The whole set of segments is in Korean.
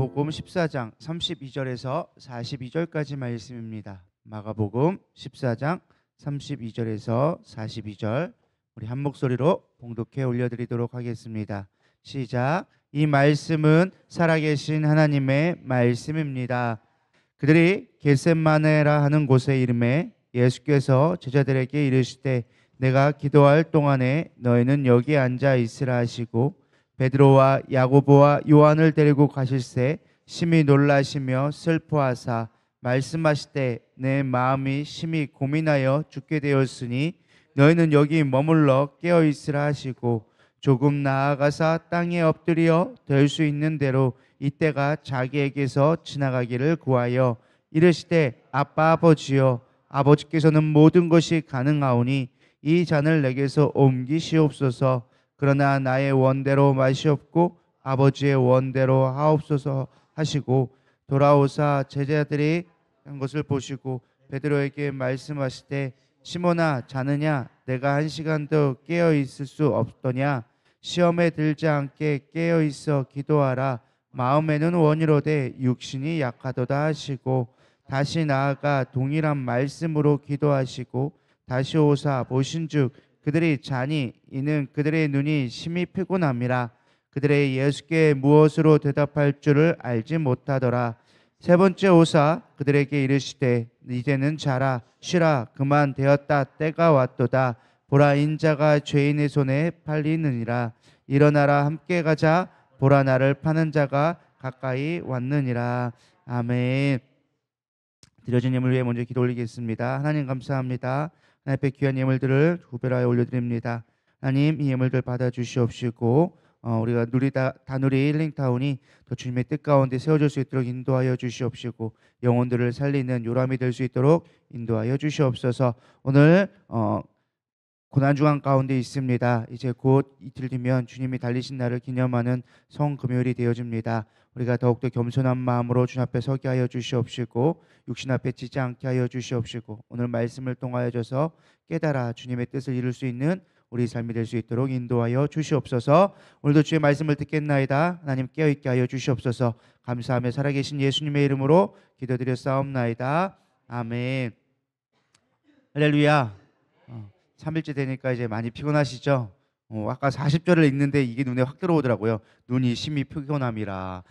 마가복음 14장 32절에서 42절까지 말씀입니다. 마가복음 14장 32절에서 42절 우리 한 목소리로 봉독해 올려드리도록 하겠습니다. 시작. 이 말씀은 살아계신 하나님의 말씀입니다. 그들이 겟셋마네라 하는 곳에 이르매 예수께서 제자들에게 이르시되 내가 기도할 동안에 너희는 여기 앉아 있으라 하시고 베드로와 야고보와 요한을 데리고 가실새 심히 놀라시며 슬퍼하사 말씀하시되 내 마음이 심히 고민하여 죽게 되었으니 너희는 여기 머물러 깨어 있으라 하시고 조금 나아가사 땅에 엎드려 될 수 있는 대로 이때가 자기에게서 지나가기를 구하여 이르시되 아빠 아버지여 아버지께서는 모든 것이 가능하오니 이 잔을 내게서 옮기시옵소서. 그러나 나의 원대로 마시옵고 아버지의 원대로 하옵소서 하시고 돌아오사 제자들이 한 것을 보시고 베드로에게 말씀하시되 시몬아 자느냐 내가 1시간 더 깨어 있을 수 없더냐 시험에 들지 않게 깨어 있어 기도하라 마음에는 원이로되 육신이 약하도다 하시고 다시 나아가 동일한 말씀으로 기도하시고 다시 오사 보신즉 그들이 자니 이는 그들의 눈이 심히 피곤함이라 그들의 예수께 무엇으로 대답할 줄을 알지 못하더라. 세 번째 오사 그들에게 이르시되 이제는 자라 쉬라 그만 되었다 때가 왔도다 보라 인자가 죄인의 손에 팔리느니라 일어나라 함께 가자 보라 나를 파는 자가 가까이 왔느니라. 아멘. 드려진 예물 위해 먼저 기도 올리겠습니다. 하나님 감사합니다. 하나님 앞에 귀한 예물들을 구별하여 올려드립니다. 하나님 이 예물들 받아주시옵시고 우리가 다누리 힐링타운이 더 주님의 뜻 가운데 세워질 수 있도록 인도하여 주시옵시고 영혼들을 살리는 요람이 될 수 있도록 인도하여 주시옵소서. 오늘 고난주간 가운데 있습니다. 이제 곧 이틀 뒤면 주님이 달리신 날을 기념하는 성금요일이 되어집니다. 우리가 더욱더 겸손한 마음으로 주님 앞에 서게 하여 주시옵시고 육신 앞에 지지 않게 하여 주시옵시고 오늘 말씀을 통하여져서 깨달아 주님의 뜻을 이룰 수 있는 우리 삶이 될 수 있도록 인도하여 주시옵소서. 오늘도 주의 말씀을 듣겠나이다. 하나님 깨어있게 하여 주시옵소서. 감사하며 살아계신 예수님의 이름으로 기도드려 싸움나이다. 아멘. 할렐루야. 3일째 되니까 이제 많이 피곤하시죠? 아까 40절을 읽는데 이게 눈에 확 들어오더라고요. 눈이 심히 피곤함이라.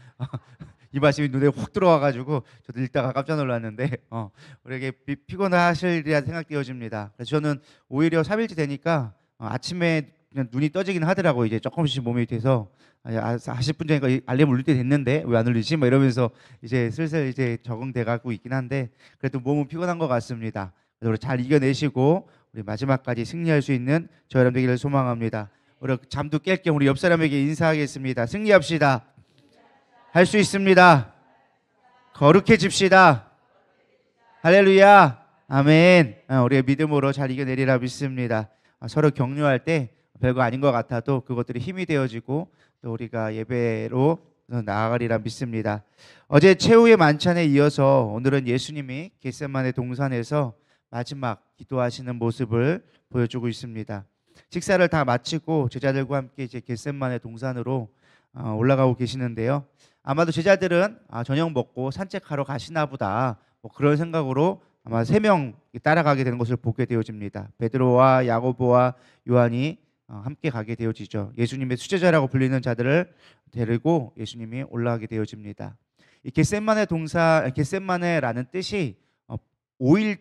이 말씀이 눈에 확 들어와가지고 저도 읽다가 깜짝 놀랐는데 우리에게 피곤하시리라 생각되어집니다. 그래서 저는 오히려 3일째 되니까 아침에 그냥 눈이 떠지긴 하더라고요. 이제 조금씩 몸이 돼서 40분 전이니까 알림 울릴 때 됐는데 왜 안 울리지? 뭐 이러면서 이제 슬슬 이제 적응돼가고 있긴 한데 그래도 몸은 피곤한 것 같습니다. 그래서 우리 잘 이겨내시고 우리 마지막까지 승리할 수 있는 저 여러분 되기를 소망합니다. 우리 잠도 깰 겸 우리 옆 사람에게 인사하겠습니다. 승리합시다. 할 수 있습니다. 거룩해집시다. 할렐루야. 아멘. 우리의 믿음으로 잘 이겨내리라 믿습니다. 서로 격려할 때 별거 아닌 것 같아도 그것들이 힘이 되어지고 또 우리가 예배로 나아가리라 믿습니다. 어제 최후의 만찬에 이어서 오늘은 예수님이 겟셋마네 동산에서 마지막 기도하시는 모습을 보여주고 있습니다. 식사를 다 마치고 제자들과 함께 이제 겟셋마네 동산으로 올라가고 계시는데요. 아마도 제자들은 저녁 먹고 산책하러 가시나 보다 뭐 그런 생각으로 아마 3명 따라가게 되는 것을 보게 되어집니다. 베드로와 야고보와 요한이 함께 가게 되어지죠. 예수님의 수제자라고 불리는 자들을 데리고 예수님이 올라가게 되어집니다. 이 겟셋마네라는 뜻이 오일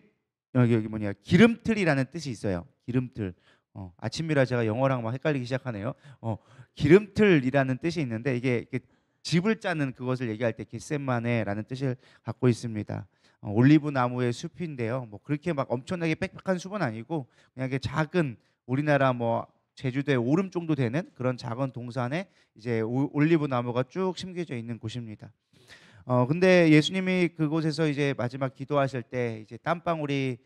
여기 기름틀이라는 뜻이 있어요. 기름틀. 아침이라 제가 영어랑 막 헷갈리기 시작하네요. 기름틀이라는 뜻이 있는데 이게 집을 짜는 그것을 얘기할 때 겟셋마네라는 뜻을 갖고 있습니다. 올리브 나무의 숲인데요. 뭐 그렇게 막 엄청나게 빽빽한 숲은 아니고 그냥 작은 우리나라 뭐 제주도의 오름 정도 되는 그런 작은 동산에 이제 올리브 나무가 쭉 심겨져 있는 곳입니다. 근데 예수님이 그곳에서 이제 마지막 기도하실 때 이제 핏방울이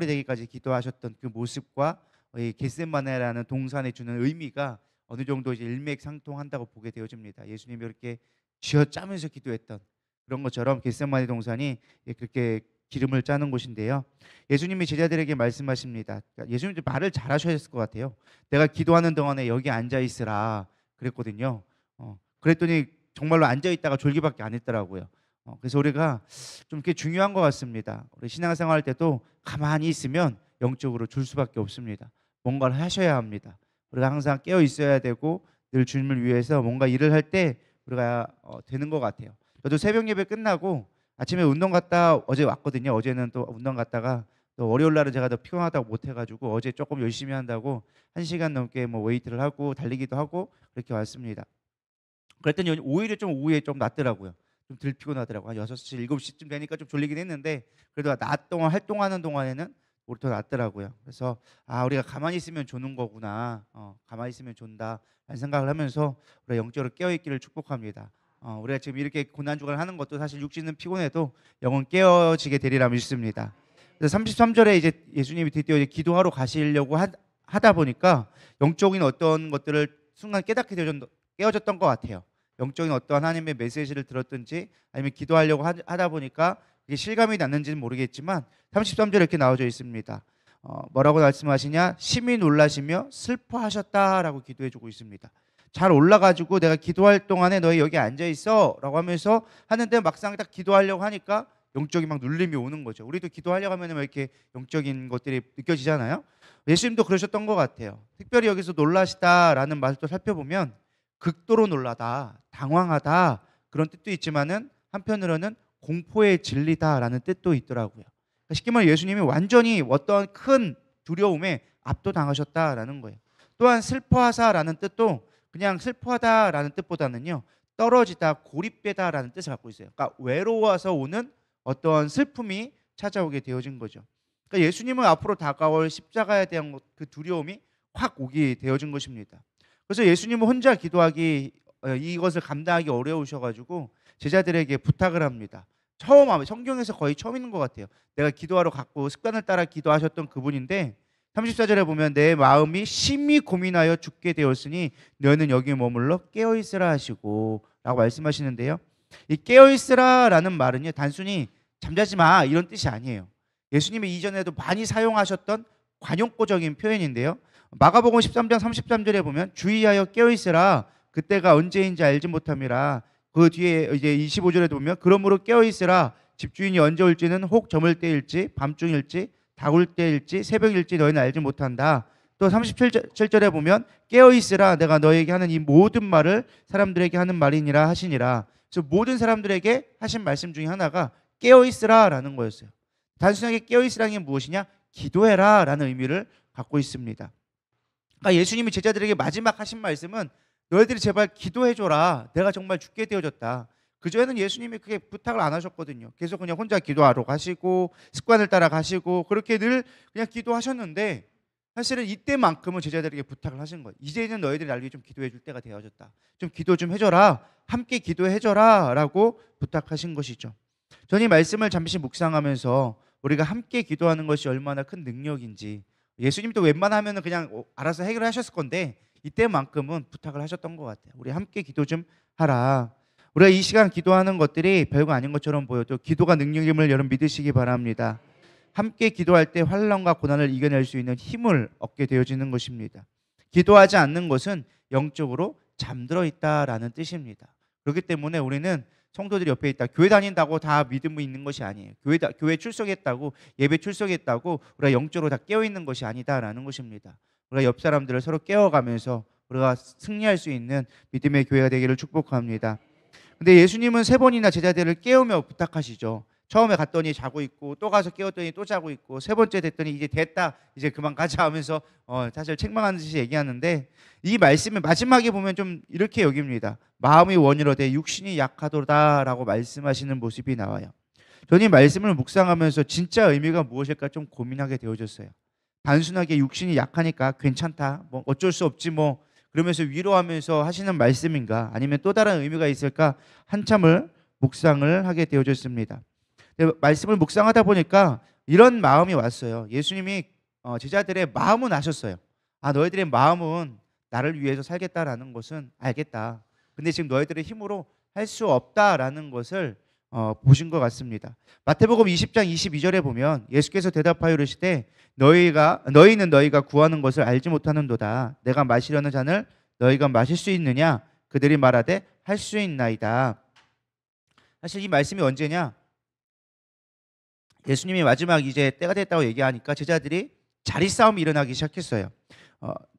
되기까지 기도하셨던 그 모습과 이 겟셋마네라는 동산에 주는 의미가 어느 정도 이제 일맥상통한다고 보게 되어집니다. 예수님이 이렇게 쥐어짜면서 기도했던 그런 것처럼 겟셋마네 동산이 그렇게 기름을 짜는 곳인데요. 예수님이 제자들에게 말씀하십니다. 예수님도 말을 잘하셨을 것 같아요. 내가 기도하는 동안에 여기 앉아 있으라 그랬거든요. 그랬더니 정말로 앉아 있다가 졸기밖에 안 했더라고요. 그래서 우리가 좀 그게 중요한 것 같습니다. 우리 신앙생활 할 때도 가만히 있으면 영적으로 줄 수밖에 없습니다. 뭔가를 하셔야 합니다. 우리가 항상 깨어 있어야 되고 늘 주님을 위해서 뭔가 일을 할 때 우리가 되는 것 같아요. 저도 새벽 예배 끝나고 아침에 운동 갔다 어제 왔거든요. 어제는 또 운동 갔다가 또 월요일 날은 제가 더 피곤하다고 못 해가지고 어제 조금 열심히 한다고 1시간 넘게 뭐 웨이트를 하고 달리기도 하고 그렇게 왔습니다. 그랬더니 오히려 좀 오후에 좀 낫더라고요. 좀 덜 피곤하더라고요. 한 6시, 7시쯤 되니까 좀 졸리긴 했는데 그래도 낮 동안 활동하는 동안에는 오히려 더 낫더라고요. 그래서 우리가 가만히 있으면 조는 거구나. 가만히 있으면 존다. 라는 생각을 하면서 우리가 영적으로 깨어있기를 축복합니다. 우리가 지금 이렇게 고난주간을 하는 것도 사실 육신은 피곤해도 영은 깨어지게 되리라 믿습니다. 그래서 33절에 이제 예수님이 드디어 이제 기도하러 가시려고 하다 보니까 영적인 어떤 것들을 순간 깨닫게 깨어졌던 것 같아요. 영적인 어떠한 하나님의 메시지를 들었든지 아니면 기도하려고 하다 보니까 그게 실감이 났는지는 모르겠지만 33절에 이렇게 나와져 있습니다. 뭐라고 말씀하시냐? 심히 놀라시며 슬퍼하셨다라고 기도해주고 있습니다. 잘 올라가지고 내가 기도할 동안에 너희 여기 앉아있어 라고 하면서 하는데 막상 딱 기도하려고 하니까 영적인 막 눌림이 오는 거죠. 우리도 기도하려고 하면 이렇게 영적인 것들이 느껴지잖아요. 예수님도 그러셨던 것 같아요. 특별히 여기서 놀라시다라는 말을 또 살펴보면 극도로 놀라다, 당황하다 그런 뜻도 있지만은 한편으로는 공포에 질리다라는 뜻도 있더라고요. 쉽게 말해 예수님이 완전히 어떤 큰 두려움에 압도당하셨다라는 거예요. 또한 슬퍼하사라는 뜻도 그냥 슬퍼하다라는 뜻보다는요 떨어지다, 고립되다라는 뜻을 갖고 있어요. 그러니까 외로워서 오는 어떤 슬픔이 찾아오게 되어진 거죠. 그러니까 예수님은 앞으로 다가올 십자가에 대한 그 두려움이 확 오게 되어진 것입니다. 그래서 예수님은 혼자 기도하기 이것을 감당하기 어려우셔가지고 제자들에게 부탁을 합니다. 성경에서 거의 처음 있는 것 같아요. 내가 기도하러 갔고 습관을 따라 기도하셨던 그분인데 34절에 보면 내 마음이 심히 고민하여 죽게 되었으니 너는 여기 머물러 깨어있으라 하시고 라고 말씀하시는데요. 이 깨어있으라라는 말은요 단순히 잠자지 마 이런 뜻이 아니에요. 예수님이 이전에도 많이 사용하셨던 관용구적인 표현인데요. 마가복음 13장 33절에 보면 주의하여 깨어있으라 그때가 언제인지 알지 못함이라. 그 뒤에 이제 25절에 보면 그러므로 깨어있으라 집주인이 언제 올지는 혹 저물 때일지 밤중일지 다굴 때일지 새벽일지 너희는 알지 못한다. 또 37절에 보면 깨어있으라 내가 너에게 하는 이 모든 말을 사람들에게 하는 말이니라 하시니라. 그래서 모든 사람들에게 하신 말씀 중에 하나가 깨어있으라 라는 거였어요. 단순하게 깨어있으라는 게 무엇이냐? 기도해라 라는 의미를 갖고 있습니다. 그러니까 예수님이 제자들에게 마지막 하신 말씀은 너희들이 제발 기도해줘라. 내가 정말 죽게 되어졌다. 그전에는 예수님이 그게 부탁을 안 하셨거든요. 계속 그냥 혼자 기도하러 가시고 습관을 따라 가시고 그렇게 늘 그냥 기도하셨는데 사실은 이때만큼은 제자들에게 부탁을 하신 거예요. 이제는 너희들이 날 위해 좀 기도해 줄 때가 되어졌다. 좀 기도 좀 해줘라. 함께 기도해줘라 라고 부탁하신 것이죠. 저는 이 말씀을 잠시 묵상하면서 우리가 함께 기도하는 것이 얼마나 큰 능력인지, 예수님도 웬만하면 그냥 알아서 해결하셨을 건데 이때만큼은 부탁을 하셨던 것 같아요. 우리 함께 기도 좀 하라. 우리가 이 시간 기도하는 것들이 별거 아닌 것처럼 보여도 기도가 능력임을 여러분 믿으시기 바랍니다. 함께 기도할 때 환난과 고난을 이겨낼 수 있는 힘을 얻게 되어지는 것입니다. 기도하지 않는 것은 영적으로 잠들어 있다라는 뜻입니다. 그렇기 때문에 우리는 성도들이 옆에 있다, 교회 다닌다고 다 믿음이 있는 것이 아니에요. 교회 출석했다고, 예배 출석했다고 우리가 영적으로 다 깨어있는 것이 아니다라는 것입니다. 우리가 옆 사람들을 서로 깨워가면서 우리가 승리할 수 있는 믿음의 교회가 되기를 축복합니다. 근데 예수님은 3번이나 제자들을 깨우며 부탁하시죠. 처음에 갔더니 자고 있고, 또 가서 깨웠더니 또 자고 있고, 3번째 됐더니 이제 됐다, 이제 그만 가자 하면서 사실 책망하는 듯이 얘기하는데, 이 말씀의 마지막에 보면 좀 이렇게 여깁니다. 마음이 원이로되 육신이 약하도다라고 말씀하시는 모습이 나와요. 저는 이 말씀을 묵상하면서 진짜 의미가 무엇일까 좀 고민하게 되어졌어요. 단순하게 육신이 약하니까 괜찮다, 뭐 어쩔 수 없지 뭐 그러면서 위로하면서 하시는 말씀인가, 아니면 또 다른 의미가 있을까 한참을 묵상을 하게 되어졌습니다. 말씀을 묵상하다 보니까 이런 마음이 왔어요. 예수님이 제자들의 마음은 아셨어요. 너희들의 마음은 나를 위해서 살겠다라는 것은 알겠다. 근데 지금 너희들의 힘으로 할 수 없다라는 것을 보신 것 같습니다. 마태복음 20장 22절에 보면 예수께서 대답하여 이르시되 너희는 너희가 구하는 것을 알지 못하는도다. 내가 마시려는 잔을 너희가 마실 수 있느냐? 그들이 말하되 할 수 있나이다. 사실 이 말씀이 언제냐? 예수님이 마지막 이제 때가 됐다고 얘기하니까 제자들이 자리 싸움이 일어나기 시작했어요.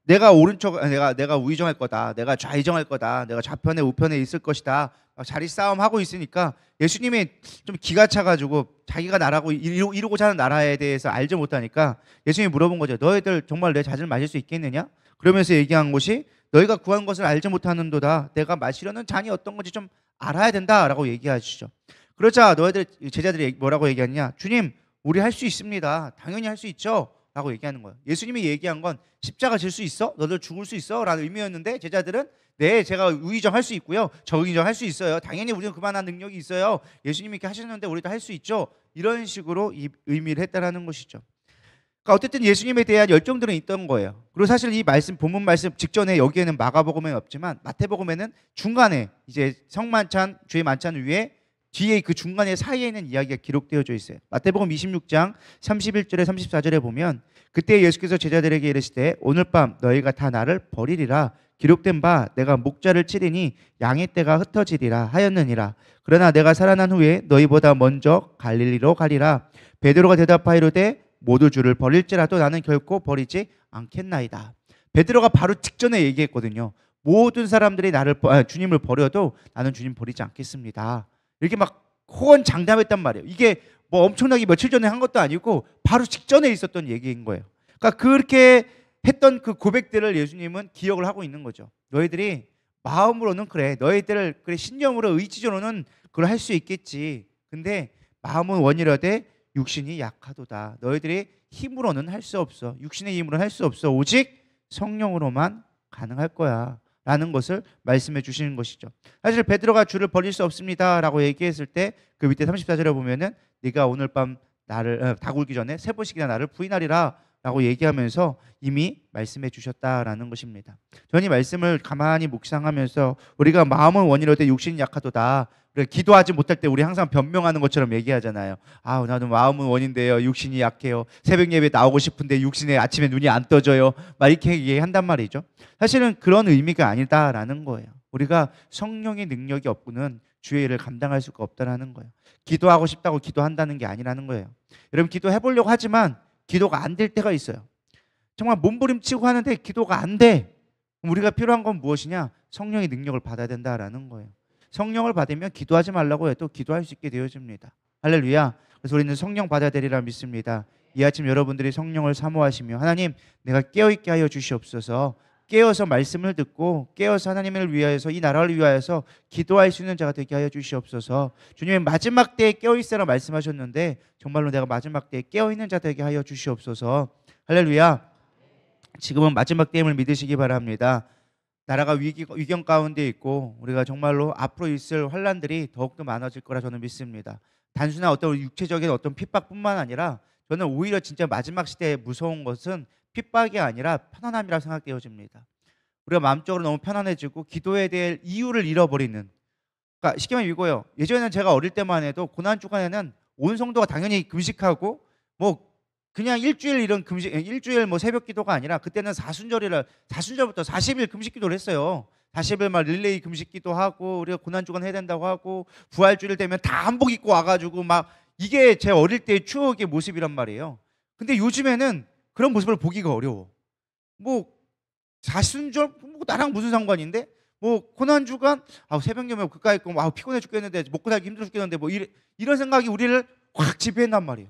내가 오른쪽, 내가 우의정할 거다, 내가 좌의정할 거다, 내가 좌편에 우편에 있을 것이다. 막 자리 싸움 하고 있으니까 예수님이 좀 기가 차가지고 자기가 나라고 이루고자 하는 나라에 대해서 알지 못하니까 예수님이 물어본 거죠. 너희들 정말 내 젖을 마실 수 있겠느냐? 그러면서 얘기한 것이 너희가 구한 것을 알지 못하는도다. 내가 마시려는 잔이 어떤 건지 좀 알아야 된다라고 얘기하시죠. 그러자 너희들 제자들이 뭐라고 얘기하느냐? 주님, 우리 할 수 있습니다. 당연히 할 수 있죠. 라고 얘기하는 거예요. 예수님이 얘기한 건 십자가 질 수 있어? 너희들 죽을 수 있어? 라는 의미였는데 제자들은 네, 제가 우의정 할 수 있고요. 저의정 할 수 있어요. 당연히 우리는 그만한 능력이 있어요. 예수님이 이렇게 하셨는데 우리도 할 수 있죠. 이런 식으로 이 의미를 했다라는 것이죠. 그러니까 어쨌든 예수님에 대한 열정들은 있던 거예요. 그리고 사실 이 말씀 본문 말씀 직전에 여기에는 마가복음에는 없지만 마태복음에는 중간에 이제 성만찬 주의 만찬 위에 뒤에 그 중간에 사이에 있는 이야기가 기록되어져 있어요. 마태복음 26장 31절에 34절에 보면 그때 예수께서 제자들에게 이르시되 오늘 밤 너희가 다 나를 버리리라 기록된 바 내가 목자를 치리니 양의 떼가 흩어지리라 하였느니라. 그러나 내가 살아난 후에 너희보다 먼저 갈릴리로 가리라. 베드로가 대답하이로되 모두 주를 버릴지라도 나는 결코 버리지 않겠나이다. 베드로가 바로 직전에 얘기했거든요. 모든 사람들이 주님을 버려도 나는 주님 버리지 않겠습니다. 이렇게 막 호언장담했단 말이에요. 이게 뭐 엄청나게 며칠 전에 한 것도 아니고 바로 직전에 있었던 얘기인 거예요. 그러니까 그렇게 했던 그 고백들을 예수님은 기억을 하고 있는 거죠. 너희들이 마음으로는 그래, 너희들 그래 신념으로 의지적으로는 그걸 할 수 있겠지. 근데 마음은 원이라되 육신이 약하도다. 너희들이 힘으로는 할 수 없어. 육신의 힘으로는 할 수 없어. 오직 성령으로만 가능할 거야. 라는 것을 말씀해 주시는 것이죠. 사실 베드로가 주를 버릴 수 없습니다 라고 얘기했을 때 그 밑에 34절에 보면은 네가 오늘 밤 나를 다 굴기 전에 세 번씩이나 나를 부인하리라 라고 얘기하면서 이미 말씀해 주셨다라는 것입니다. 저는 이 말씀을 가만히 묵상하면서 우리가 마음은 원이로되 육신이 약하도다. 그래, 기도하지 못할 때 우리 항상 변명하는 것처럼 얘기하잖아요. 아, 나도 마음은 원인데요, 육신이 약해요. 새벽 예배 나오고 싶은데 육신에 아침에 눈이 안 떠져요. 막 이렇게 얘기한단 말이죠. 사실은 그런 의미가 아니다라는 거예요. 우리가 성령의 능력이 없고는 주의 일을 감당할 수가 없다라는 거예요. 기도하고 싶다고 기도한다는 게 아니라는 거예요. 여러분 기도해 보려고 하지만 기도가 안 될 때가 있어요. 정말 몸부림치고 하는데 기도가 안 돼. 우리가 필요한 건 무엇이냐? 성령의 능력을 받아야 된다라는 거예요. 성령을 받으면 기도하지 말라고 해도 기도할 수 있게 되어집니다. 할렐루야. 그래서 우리는 성령 받아야 되리라 믿습니다. 이 아침 여러분들이 성령을 사모하시며 하나님 내가 깨어있게 하여 주시옵소서. 깨어서 말씀을 듣고 깨어서 하나님을 위하여서 이 나라를 위하여서 기도할 수 있는 자가 되게 하여 주시옵소서. 주님의 마지막 때에 깨어있으라 말씀하셨는데 정말로 내가 마지막 때에 깨어있는 자 되게 하여 주시옵소서. 할렐루야. 지금은 마지막 때임을 믿으시기 바랍니다. 나라가 위경 가운데 있고 우리가 정말로 앞으로 있을 환란들이 더욱더 많아질 거라 저는 믿습니다. 단순한 어떤 육체적인 어떤 핍박뿐만 아니라 저는 오히려 진짜 마지막 시대에 무서운 것은 핍박이 아니라 편안함이라 생각되어집니다. 우리가 마음적으로 너무 편안해지고 기도에 대해 이유를 잃어버리는. 그러니까 쉽게 말하면 이거예요. 예전에는 제가 어릴 때만 해도 고난 주간에는 온 성도가 당연히 금식하고 뭐 그냥 일주일 이런 금식, 일주일 뭐 새벽 기도가 아니라 그때는 사순절부터 40일 금식 기도를 했어요. 40일 막 릴레이 금식 기도하고 우리가 고난 주간 해야 된다고 하고 부활주일 되면 다 한복 입고 와가지고 막 이게 제 어릴 때의 추억의 모습이란 말이에요. 근데 요즘에는 그런 모습을 보기가 어려워. 뭐 사순절 뭐 나랑 무슨 상관인데? 뭐 고난 주간 새벽 예배 그까이 있고 피곤해 죽겠는데 먹고 살기 힘들어 죽겠는데 뭐 이런 생각이 우리를 확 지배했단 말이에요.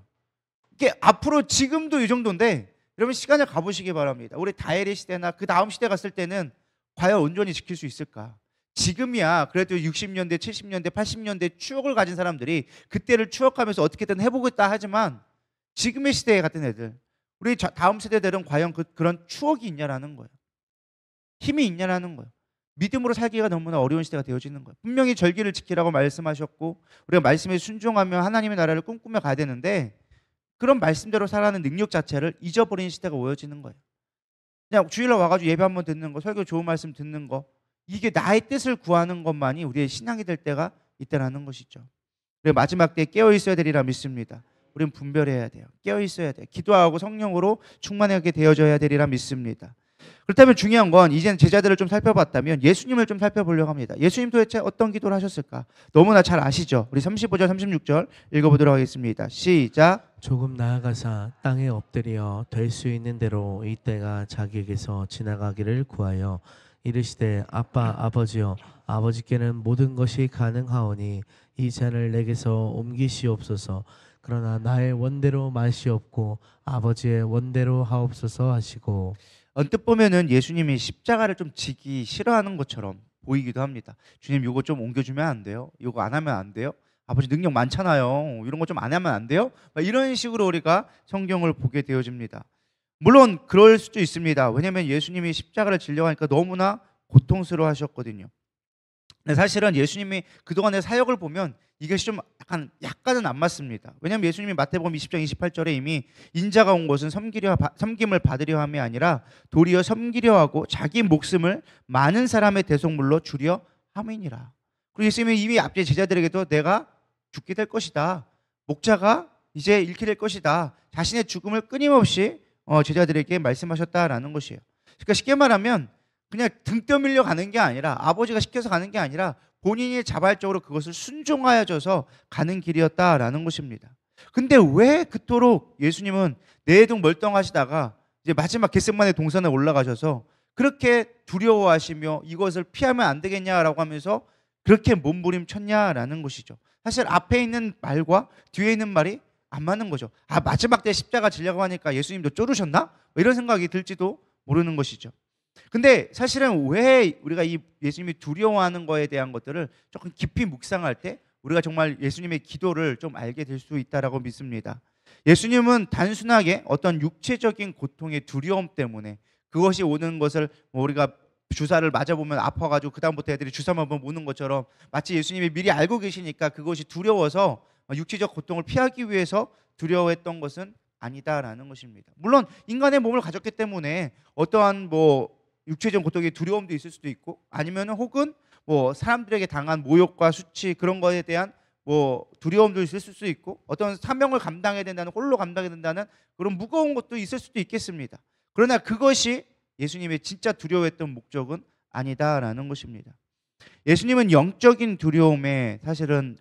이게 앞으로 지금도 이 정도인데 여러분 시간을 가보시기 바랍니다. 우리 다헬의 시대나 그 다음 시대 갔을 때는 과연 온전히 지킬 수 있을까? 지금이야 그래도 60년대, 70년대, 80년대 추억을 가진 사람들이 그때를 추억하면서 어떻게든 해보겠다 하지만 지금의 시대에 같은 애들 우리 다음 세대들은 과연 그런 추억이 있냐라는 거예요. 힘이 있냐라는 거예요. 믿음으로 살기가 너무나 어려운 시대가 되어지는 거예요. 분명히 절기를 지키라고 말씀하셨고 우리가 말씀에 순종하며 하나님의 나라를 꿈꾸며 가야 되는데 그런 말씀대로 살아가는 능력 자체를 잊어버리는 시대가 오어지는 거예요. 그냥 주일날 와가지고 예배 한번 듣는 거, 설교 좋은 말씀 듣는 거, 이게 나의 뜻을 구하는 것만이 우리의 신앙이 될 때가 있다라는 것이죠. 그리고 마지막 때에 깨어 있어야 되리라 믿습니다. 우리는 분별해야 돼요. 깨어 있어야 돼요. 기도하고 성령으로 충만하게 되어져야 되리라 믿습니다. 그렇다면 중요한 건 이제는 제자들을 좀 살펴봤다면 예수님을 좀 살펴보려고 합니다. 예수님 도대체 어떤 기도를 하셨을까? 너무나 잘 아시죠? 우리 35절, 36절 읽어보도록 하겠습니다. 시작. 조금 나아가사 땅에 엎드려 될 수 있는 대로 이 때가 자기에게서 지나가기를 구하여 이르시되 아빠 아버지여 아버지께는 모든 것이 가능하오니 이 잔을 내게서 옮기시옵소서. 그러나 나의 원대로 마시옵고 아버지의 원대로 하옵소서 하시고. 언뜻 보면은 예수님이 십자가를 좀 지기 싫어하는 것처럼 보이기도 합니다. 주님 이거 좀 옮겨주면 안 돼요? 이거 안 하면 안 돼요? 아버지 능력 많잖아요. 이런 거 좀 안 하면 안 돼요? 이런 식으로 우리가 성경을 보게 되어집니다. 물론 그럴 수도 있습니다. 왜냐하면 예수님이 십자가를 지려고 하니까 너무나 고통스러워 하셨거든요. 근데 사실은 예수님이 그동안의 사역을 보면 이것이 좀 약간은 안 맞습니다. 왜냐하면 예수님이 마태복음 20장 28절에 이미 인자가 온 것은 섬김을 받으려 함이 아니라 도리어 섬기려 하고 자기 목숨을 많은 사람의 대속물로 주려 함이니라. 그리고 예수님이 이미 앞뒤 제자들에게도 내가 죽게 될 것이다. 목자가 이제 잃게 될 것이다. 자신의 죽음을 끊임없이 제자들에게 말씀하셨다라는 것이에요. 그러니까 쉽게 말하면 그냥 등 떠밀려 가는 게 아니라 아버지가 시켜서 가는 게 아니라 본인이 자발적으로 그것을 순종하여져서 가는 길이었다라는 것입니다. 근데 왜 그토록 예수님은 내동 멀쩡하시다가 이제 마지막 겟세마네 동산에 올라가셔서 그렇게 두려워하시며 이것을 피하면 안 되겠냐라고 하면서 그렇게 몸부림쳤냐라는 것이죠. 사실 앞에 있는 말과 뒤에 있는 말이 안 맞는 거죠. 마지막 때 십자가 지려고 하니까 예수님도 쫄으셨나? 이런 생각이 들지도 모르는 것이죠. 근데 사실은 왜 우리가 이 예수님이 두려워하는 거에 대한 것들을 조금 깊이 묵상할 때 우리가 정말 예수님의 기도를 좀 알게 될 수 있다라고 믿습니다. 예수님은 단순하게 어떤 육체적인 고통의 두려움 때문에 그것이 오는 것을 우리가 주사를 맞아보면 아파가지고 그 다음부터 애들이 주사만 보면 오는 것처럼 마치 예수님이 미리 알고 계시니까 그것이 두려워서 육체적 고통을 피하기 위해서 두려워했던 것은 아니다라는 것입니다. 물론 인간의 몸을 가졌기 때문에 어떠한 육체적 고통의 두려움도 있을 수도 있고 아니면 혹은 사람들에게 당한 모욕과 수치 그런 것에 대한 두려움도 있을 수 있고 어떤 사명을 감당해야 된다는 홀로 감당해야 된다는 그런 무거운 것도 있을 수도 있겠습니다. 그러나 그것이 예수님의 진짜 두려워했던 목적은 아니다라는 것입니다. 예수님은 영적인 두려움에 사실은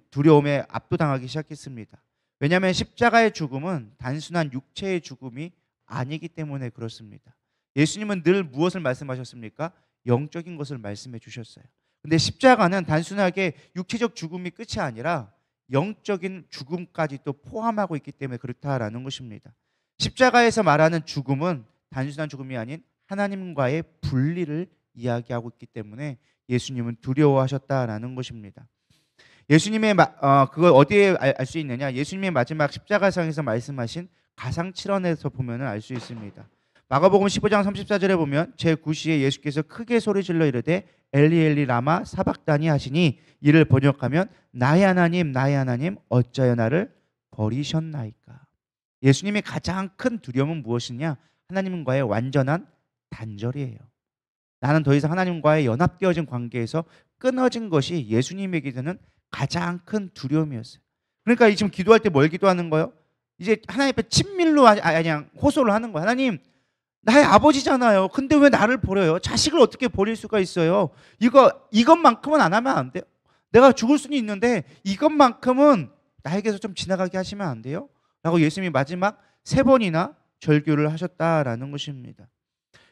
두려움에 압도당하기 시작했습니다. 왜냐하면 십자가의 죽음은 단순한 육체의 죽음이 아니기 때문에 그렇습니다. 예수님은 늘 무엇을 말씀하셨습니까? 영적인 것을 말씀해 주셨어요. 근데 십자가는 단순하게 육체적 죽음이 끝이 아니라 영적인 죽음까지 또 포함하고 있기 때문에 그렇다라는 것입니다. 십자가에서 말하는 죽음은 단순한 죽음이 아닌 하나님과의 분리를 이야기하고 있기 때문에 예수님은 두려워하셨다라는 것입니다. 예수님의 그걸 어디에 알 수 있느냐? 예수님의 마지막 십자가상에서 말씀하신 가상칠언에서 보면 알 수 있습니다. 마가복음 15장 34절에 보면 제9시에 예수께서 크게 소리질러 이르되 엘리 엘리 라마 사박다니 하시니 이를 번역하면 나의 하나님 어찌하여 나를 버리셨나이까. 예수님의 가장 큰 두려움은 무엇이냐? 하나님과의 완전한 단절이에요. 나는 더 이상 하나님과의 연합되어진 관계에서 끊어진 것이 예수님에게는 가장 큰 두려움이었어요. 그러니까 지금 기도할 때 뭘 기도하는 거예요? 이제 하나님 앞에 친밀로 그냥 호소를 하는 거예요. 하나님, 나의 아버지잖아요. 근데 왜 나를 버려요? 자식을 어떻게 버릴 수가 있어요? 이것만큼은 안 하면 안 돼요. 내가 죽을 수는 있는데 이것만큼은 나에게서 좀 지나가게 하시면 안 돼요? 라고 예수님이 마지막 3번이나 절규를 하셨다라는 것입니다.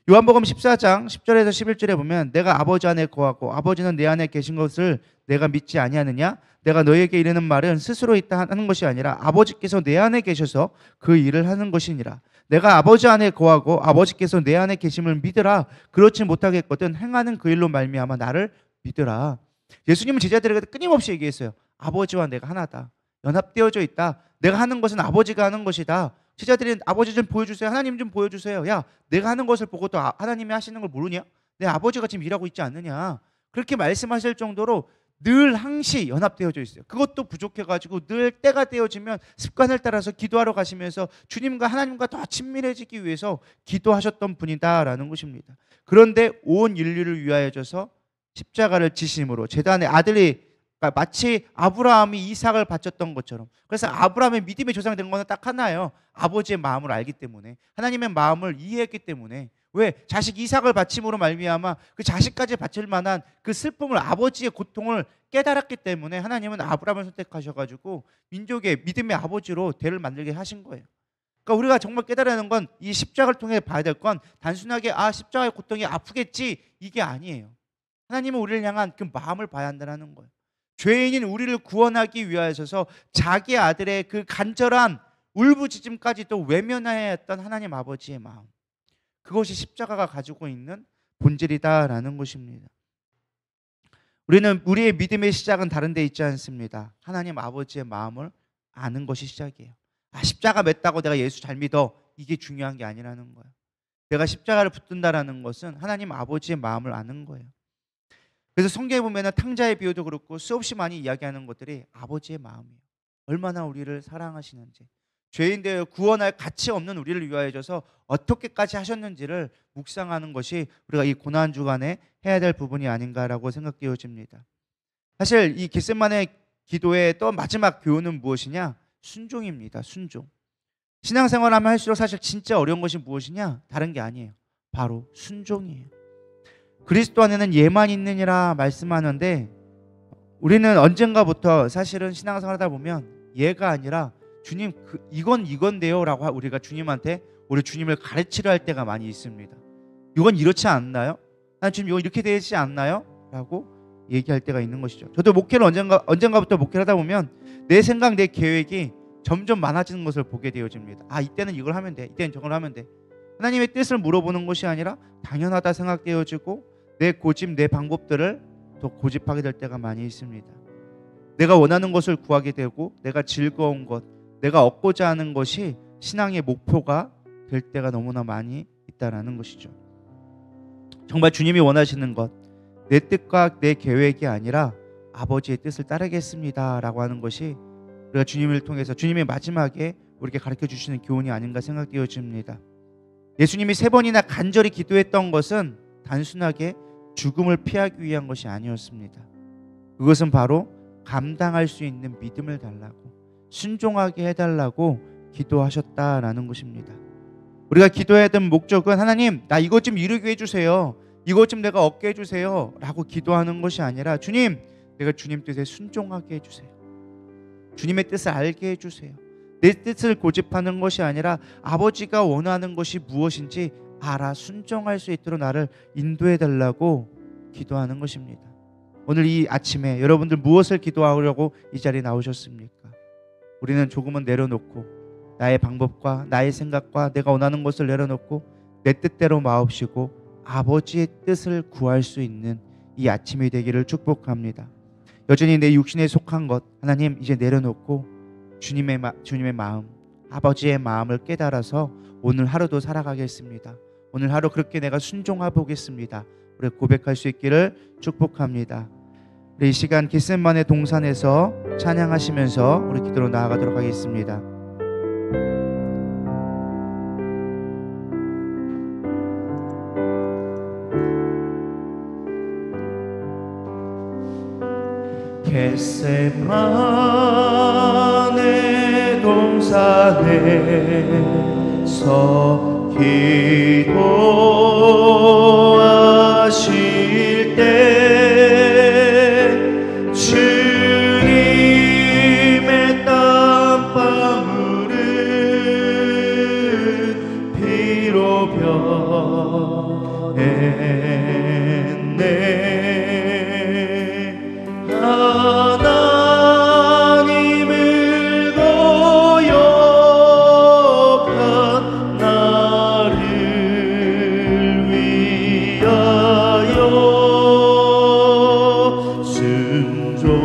요한복음 14장 10절에서 11절에 보면 내가 아버지 안에 거하고 아버지는 내 안에 계신 것을 내가 믿지 아니하느냐? 내가 너에게 이르는 말은 스스로 있다 하는 것이 아니라 아버지께서 내 안에 계셔서 그 일을 하는 것이니라. 내가 아버지 안에 거하고 아버지께서 내 안에 계심을 믿으라. 그렇지 못하겠거든 행하는 그 일로 말미암아 나를 믿으라. 예수님은 제자들에게 끊임없이 얘기했어요. 아버지와 내가 하나다. 연합되어져 있다. 내가 하는 것은 아버지가 하는 것이다. 제자들이 아버지 좀 보여주세요. 하나님 좀 보여주세요. 야, 내가 하는 것을 보고 또 하나님이 하시는 걸 모르냐? 내 아버지가 지금 일하고 있지 않느냐? 그렇게 말씀하실 정도로 늘 항시 연합되어져 있어요. 그것도 부족해가지고 늘 때가 되어지면 습관을 따라서 기도하러 가시면서 주님과 하나님과 더 친밀해지기 위해서 기도하셨던 분이다라는 것입니다. 그런데 온 인류를 위하여져서 십자가를 지심으로 제단의 아들이 마치 아브라함이 이삭을 바쳤던 것처럼, 그래서 아브라함의 믿음의 조상된 것은 딱 하나예요. 아버지의 마음을 알기 때문에, 하나님의 마음을 이해했기 때문에 왜? 자식 이삭을 바침으로 말미암아 그 자식까지 바칠 만한 그 슬픔을, 아버지의 고통을 깨달았기 때문에 하나님은 아브라함을 선택하셔가지고 민족의 믿음의 아버지로 대를 만들게 하신 거예요. 그러니까 우리가 정말 깨달아야 하는 건 이 십자가를 통해 봐야 될 건 단순하게 십자가의 고통이 아프겠지 이게 아니에요. 하나님은 우리를 향한 그 마음을 봐야 한다는 거예요. 죄인인 우리를 구원하기 위하여서 자기 아들의 그 간절한 울부짖음까지 또 외면해야 했던 하나님 아버지의 마음, 그것이 십자가가 가지고 있는 본질이다라는 것입니다. 우리는 우리의 믿음의 시작은 다른 데 있지 않습니다. 하나님 아버지의 마음을 아는 것이 시작이에요. 십자가 맸다고 내가 예수 잘 믿어, 이게 중요한 게 아니라는 거예요. 내가 십자가를 붙든다라는 것은 하나님 아버지의 마음을 아는 거예요. 그래서 성경에 보면 탕자의 비유도 그렇고 수없이 많이 이야기하는 것들이 아버지의 마음이에요. 얼마나 우리를 사랑하시는지, 죄인되어 구원할 가치 없는 우리를 위하여서 어떻게까지 하셨는지를 묵상하는 것이 우리가 이 고난 주간에 해야 될 부분이 아닌가라고 생각되어집니다. 사실 이 겟세마네 기도의 또 마지막 교훈은 무엇이냐? 순종입니다. 순종. 신앙생활하면 할수록 사실 진짜 어려운 것이 무엇이냐? 다른 게 아니에요. 바로 순종이에요. 그리스도 안에는 예만 있느니라 말씀하는데, 우리는 언젠가부터 사실은 신앙생활 하다 보면 예가 아니라 주님 이건 이건데요 라고 우리가 주님한테 우리 주님을 가르치려 할 때가 많이 있습니다. 이건 이렇지 않나요? 주님 이거 이렇게 되지 않나요? 라고 얘기할 때가 있는 것이죠. 저도 목회를 언젠가부터 목회를 하다 보면 내 생각, 내 계획이 점점 많아지는 것을 보게 되어집니다. 이때는 이걸 하면 돼, 이때는 저걸 하면 돼. 하나님의 뜻을 물어보는 것이 아니라 당연하다 생각되어지고 내 고집, 내 방법들을 더 고집하게 될 때가 많이 있습니다. 내가 원하는 것을 구하게 되고 내가 즐거운 것, 내가 얻고자 하는 것이 신앙의 목표가 될 때가 너무나 많이 있다라는 것이죠. 정말 주님이 원하시는 것, 내 뜻과 내 계획이 아니라 아버지의 뜻을 따르겠습니다 라고 하는 것이 우리가 주님을 통해서 주님의 마지막에 우리에게 가르쳐 주시는 교훈이 아닌가 생각되어집니다. 예수님이 3번이나 간절히 기도했던 것은 단순하게 죽음을 피하기 위한 것이 아니었습니다. 그것은 바로 감당할 수 있는 믿음을 달라고, 순종하게 해달라고 기도하셨다라는 것입니다. 우리가 기도해야 되는 목적은 하나님 나 이것 좀 이루게 해주세요, 이것 좀 내가 얻게 해주세요 라고 기도하는 것이 아니라 주님 내가 주님 뜻에 순종하게 해주세요, 주님의 뜻을 알게 해주세요. 내 뜻을 고집하는 것이 아니라 아버지가 원하는 것이 무엇인지 알아 순종할 수 있도록 나를 인도해 달라고 기도하는 것입니다. 오늘 이 아침에 여러분들 무엇을 기도하려고 이 자리에 나오셨습니까? 우리는 조금은 내려놓고 나의 방법과 나의 생각과 내가 원하는 것을 내려놓고 내 뜻대로 마옵시고 아버지의 뜻을 구할 수 있는 이 아침이 되기를 축복합니다. 여전히 내 육신에 속한 것 하나님 이제 내려놓고 주님의 마음, 아버지의 마음을 깨달아서 오늘 하루도 살아가겠습니다. 오늘 하루 그렇게 내가 순종해 보겠습니다. 우리 고백할 수 있기를 축복합니다. 우리 이 시간 겟세마네 동산에서 찬양하시면서 우리 기도로 나아가도록 하겠습니다. 겟세마네 동산에서 기도하실 때 주님의 땀방울은 피로 변했네. 하나님을 거역한 나를 위하여 순종의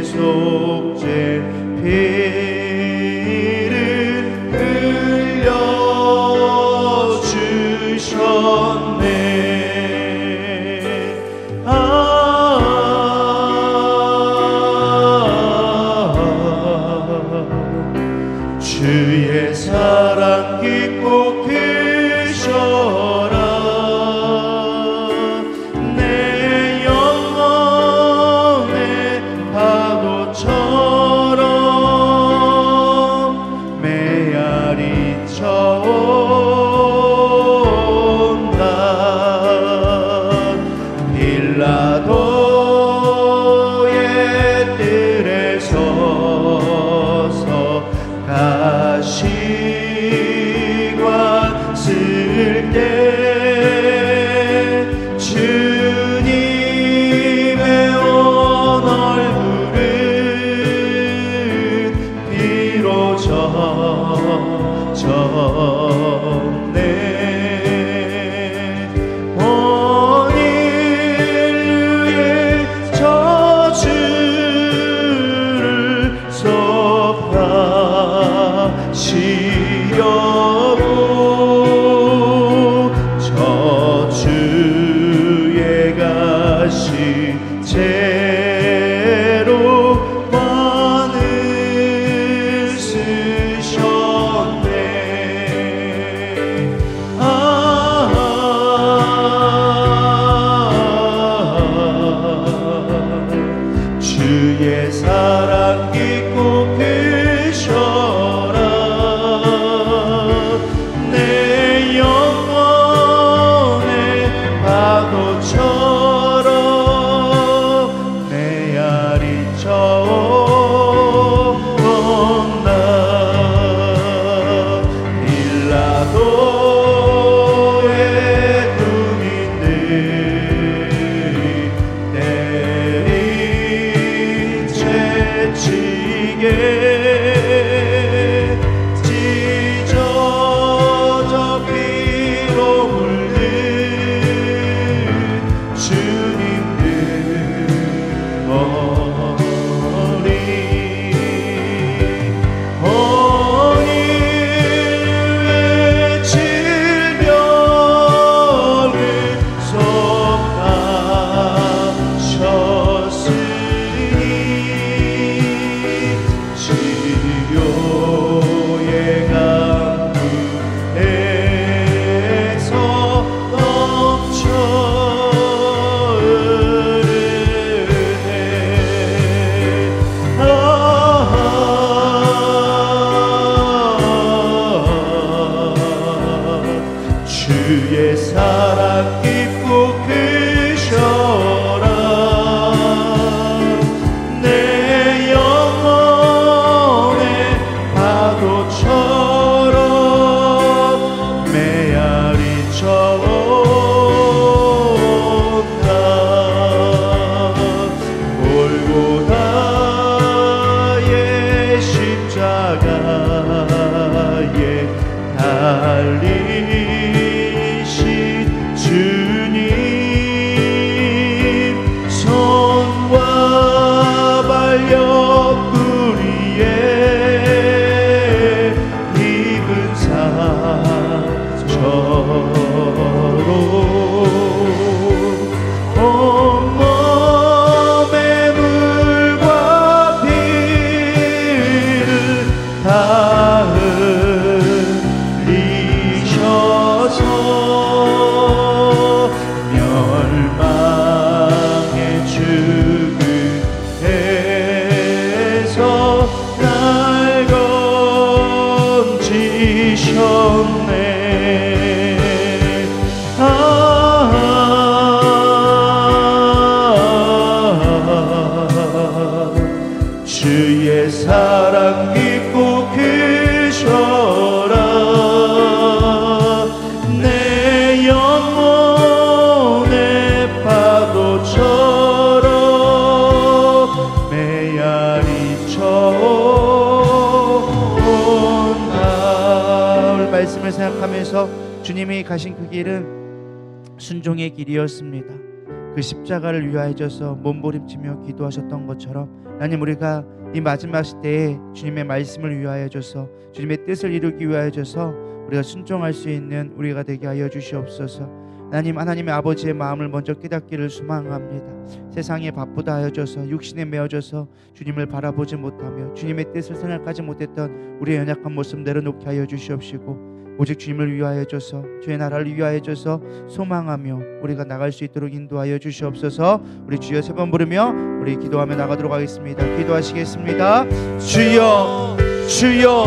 속죄 피를 흘려주셨네. 주의 사랑 깊고 크셔라. 내 영혼의 파도처럼 메아리 쳐오네. 지려고 저 주의 가시 채로 관을 쓰셨네. 주의 사랑 깊고 크셔라. 내 영혼의 파도처럼 메아리쳐온다. 빌라도의 군인들이 내리채치게 찢어져 피로 물든 주님들 머리 어느의 질병을 속하셨으니 치료의 강물에서 넘쳐 흐르네. 주의 사랑 깊고 크셔라. 내 영혼의 파도처럼 메아리쳐온다. 골고다의 십자가에 달리신 주님 손과 발 옆구리에 입은 상처로 온몸에 물과 피를 다 흘리셔서 멸망의 죽음에서 날 건지셨네. 주의 사랑 깊고 크셔라. 내 영혼의 파도처럼 메아리쳐온다. 오늘 말씀을 생각하면서 주님이 가신 그 길은 순종의 길이었습니다. 그 십자가를 위하여져서 몸부림치며 기도하셨던 것처럼 하나님, 우리가 이 마지막 시대에 주님의 말씀을 위하여져서 주님의 뜻을 이루기 위하여져서 우리가 순종할 수 있는 우리가 되게 하여 주시옵소서. 하나님, 하나님의 아버지의 마음을 먼저 깨닫기를 소망합니다. 세상에 바쁘다 하여져서 육신에 매어져서 주님을 바라보지 못하며 주님의 뜻을 생각하지 못했던 우리의 연약한 모습 내려놓게 하여 주시옵시고, 오직 주님을 위하여줘서 주의 나라를 위하여줘서 소망하며 우리가 나갈 수 있도록 인도하여 주시옵소서. 우리 주여 세 번 부르며 우리 기도하며 나가도록 하겠습니다. 기도하시겠습니다. 주여 주여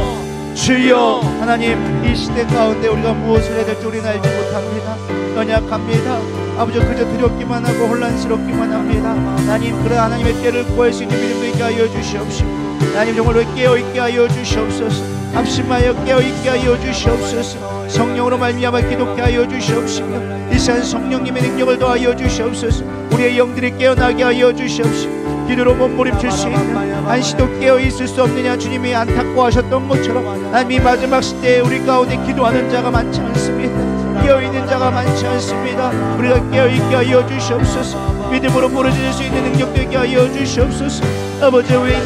주여. 하나님, 이 시대 가운데 우리가 무엇을 해야 될지 우리는 알지 못합니다. 연약합니다. 아버지, 그저 두렵기만 하고 혼란스럽기만 합니다. 하나님, 그런 하나님의 때를 구할 수 있는 믿음도 있게 하여 주시옵시고, 하나님 정말로 깨어있게 하여 주시옵소서. 합심하여 깨어있게 하여 주시옵소서. 성령으로 말미암아 기독케 하여 주시옵시며 이 시간 성령님의 능력을 더하여 주시옵소서. 우리의 영들이 깨어나게 하여 주시옵시고, 기도로 몸부림칠 수 있는 한시도 깨어있을 수 없느냐 주님이 안타까워하셨던 것처럼 하나님, 이 마지막 시대에 우리 가운데 기도하는 자가 많지 않습니다. 깨어있는 자가 많지 않습니다. 우리가 깨어있게 하여 주시옵소서. 믿음으로 부르짖을 수 있는 능력 되게 하여 주시옵소서. 아버지, 왜